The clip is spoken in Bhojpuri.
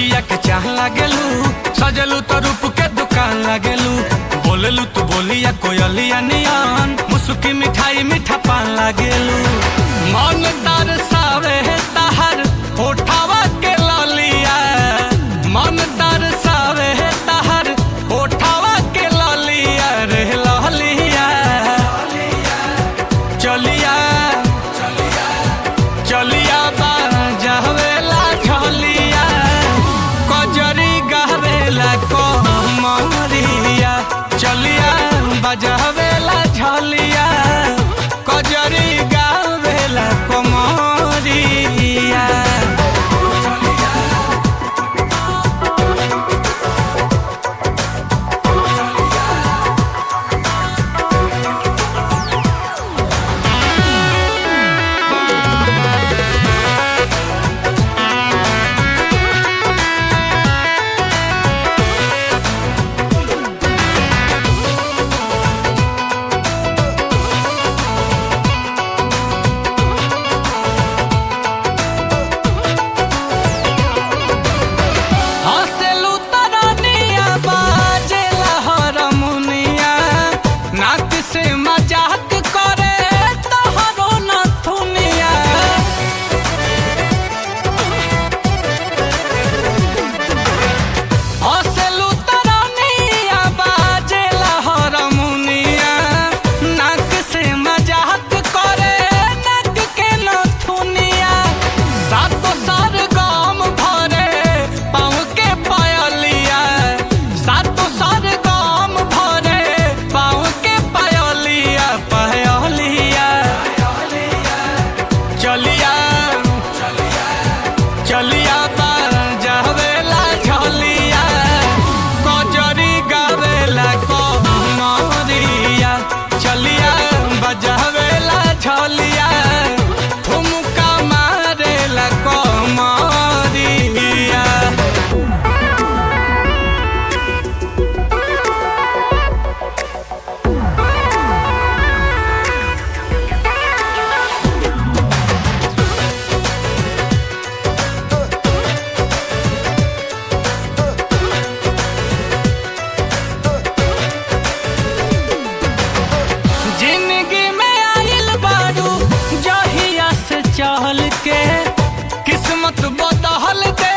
अखिया के चाह लागेलू, सजलू तो रूप के दुकान लागेलू। बोलेलू तू बोलिया कोयलिया नियन, मुसुकी मिठाई मीठा पान लागेलू। मन तरसावे ताहर होठावा के ललिया, मन तरसावे ताहर होठावा के ललिया रे ललिया। चलिया चलिया बाजावेला झलिया, कजरी गावेला कमरिया। चलिया बाजावेला झलिया, कजरी गावेला कमरिया। चलिया बाजावेला झलिया, कजरी गावेला कमरिया। चलिया बाजावेला झलिया, ठुमका मारेला कमरिया। चहल के किस्मत बदहल के